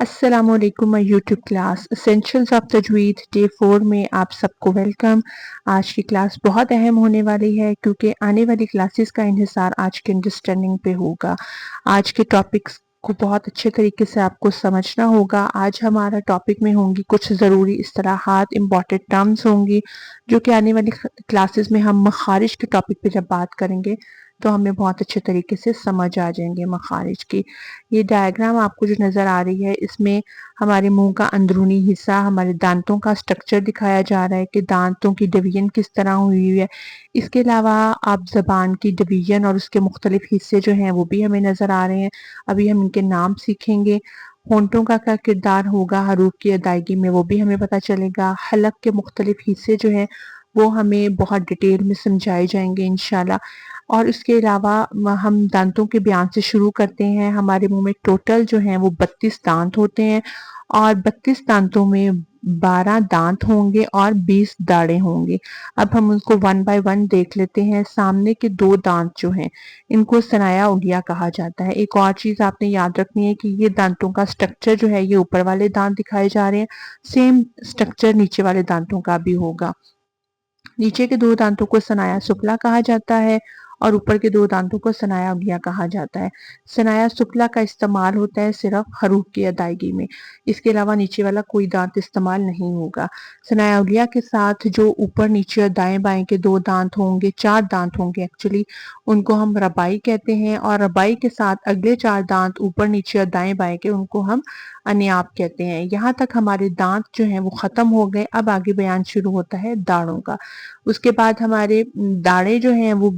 अस्सलाम वालेकुम my YouTube class essentials of तजवीद डे 4 में आप सबको वेलकम। आज की क्लास बहुत अहम होने वाली है क्योंकि आने वाली क्लासेस का इन्हिसार आज के अंडरस्टैंडिंग पे होगा। आज के टॉपिक्स को बहुत अच्छे तरीके से आपको समझना होगा। आज हमारा टॉपिक में होंगी कुछ ज़रूरी इस्तिलाहात, इम्पॉर्टेंट टर्म्स होंगी जो कि आने वाली क्लासेस में हम मखारिज के टॉपिक पे जब बात करेंगे तो हमें बहुत अच्छे तरीके से समझ आ जाएंगे मखारिज की। ये डायग्राम आपको जो नज़र आ रही है इसमें हमारे मुंह का अंदरूनी हिस्सा, हमारे दांतों का स्ट्रक्चर दिखाया जा रहा है कि दांतों की डिवीजन किस तरह हुई है। इसके अलावा आप ज़बान की डिवीजन और उसके मुख्तलिफ हिस्से जो हैं वो भी हमें नज़र आ रहे हैं। अभी हम इनके नाम सीखेंगे। होंठों का क्या किरदार होगा हरूफ की अदायगी में वो भी हमें पता चलेगा। हलक के मुख्तलिफ हिस्से जो हैं वो हमें बहुत डिटेल में समझाए जाएंगे इंशाल्लाह। और उसके अलावा हम दांतों के बयान से शुरू करते हैं। हमारे मुंह में टोटल जो हैं वो 32 दांत होते हैं और 32 दांतों में 12 दांत होंगे और 20 दाढ़ें होंगी। अब हम उनको वन बाय वन देख लेते हैं। सामने के 2 दांत जो हैं इनको सनाया उंगलियां कहा जाता है। एक और चीज आपने याद रखनी है कि ये दांतों का स्ट्रक्चर जो है ये ऊपर वाले दांत दिखाए जा रहे हैं, सेम स्ट्रक्चर नीचे वाले दांतों का भी होगा। नीचे के 2 दांतों को सनाया सुफला कहा जाता है और ऊपर के 2 दांतों को सनाया उंगलियां कहा जाता है। सनाया सुफला का इस्तेमाल होता है सिर्फ हरूफ की अदायगी में, इसके अलावा नीचे वाला कोई दांत इस्तेमाल नहीं होगा। सनाया उंगलियां के साथ जो ऊपर नीचे और दाएं बाएं के 2 दांत होंगे, 4 दांत होंगे एक्चुअली, उनको हम रबाई कहते हैं। और रबाई के साथ अगले 4 दांत ऊपर नीचे और दाएं बाएं के उनको हम अनियाब कहते हैं। यहाँ तक हमारे दांत जो हैं वो खत्म हो गए। अब आगे बयान शुरू होता है दाढ़ों का। उसके बाद हमारे दाढ़ें जो हैं वो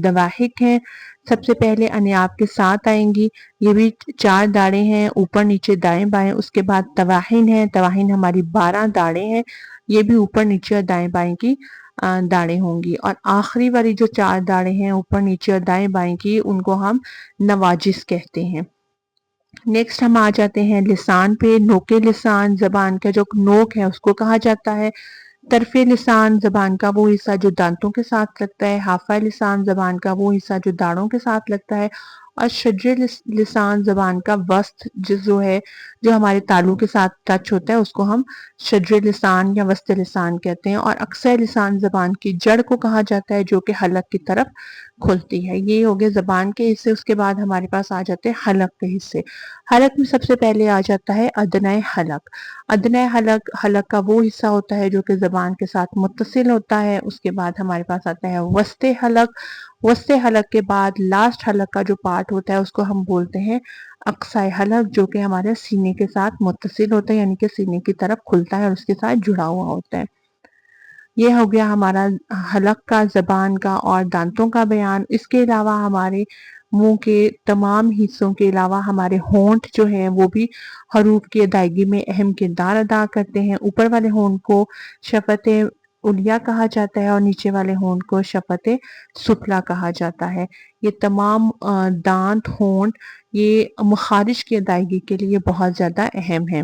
दवाहिक हैं। सबसे पहले अनियाब के साथ आएंगी, ये भी 4 दाढ़ें हैं ऊपर नीचे दाएं बाएं। उसके बाद तवाहिन है, तवाहिन हमारी 12 दाढ़ें हैं, ये भी ऊपर नीचे और दाएं बाएं की दाढ़ें होंगी। और आखिरी वाली जो 4 दाढ़ें हैं ऊपर नीचे और दाएं बाएं की, उनको हम नवाजिस कहते हैं। नेक्स्ट हम आ जाते हैं लिसान पे। नोके लिसान, जबान का जो नोक है उसको कहा जाता है। तरफे लिसान, जबान का वो हिस्सा जो दांतों के साथ लगता है। हाफा लिसान, जबान का वो हिस्सा जो दाढ़ों के साथ लगता है। और शज्र लिसान, जबान का वस्त जो है, जो हमारे तालू के साथ टच होता है, उसको हम शज्र लिसान या वस्त लिसान कहते हैं। और अक्सर लिसान जबान की जड़ को कहा जाता है जो कि हलक की तरफ खुलती है। ये हो गए जबान के हिस्से। उसके बाद हमारे पास आ जाते हैं हलक के हिस्से। हलक में सबसे पहले आ जाता है अदनाए हलक। अदनाए हलक हलक का वो हिस्सा होता है जो कि जबान के साथ मुत्तसिल होता है। उसके बाद हमारे पास आता है वस्ते हलक। वस्ते हलक के बाद लास्ट हलक का जो पार्ट होता है उसको हम बोलते हैं अक्साए हलक, जो कि हमारे सीने के साथ मुत्तसिल होता है, यानी कि सीने की तरफ खुलता है और उसके साथ जुड़ा हुआ होता है। ये हो गया हमारा हलक का, जबान का और दांतों का बयान। इसके अलावा हमारे मुंह के तमाम हिस्सों के अलावा हमारे होंठ जो हैं वो भी हरूफ की अदायगी में अहम किरदार अदा करते हैं। ऊपर वाले होंठ को शफत उलिया कहा जाता है और नीचे वाले होंठ को शफत सुफला कहा जाता है। ये तमाम दांत, होंठ, ये मखारिज की अदायगी के लिए बहुत ज़्यादा अहम है।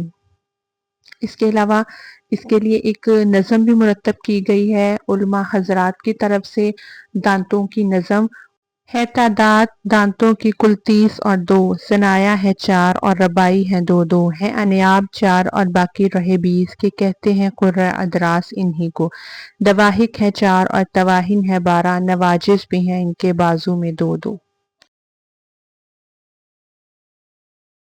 इसके अलावा इसके लिए एक नज़म भी मुरतब की गई है उलमा हजरात की तरफ से। दांतों की नज़म है तादाद दांतों की कुल 30 और 2, सनाया है 4 और रबाई है 2-2, है अनियाब 4 और बाकी रहे 20 के कहते हैं कुर्रा अदरास इन्हीं को। दवाहिक है 4 और तवाहिन है 12, नवाजिस भी हैं इनके बाजू में 2-2।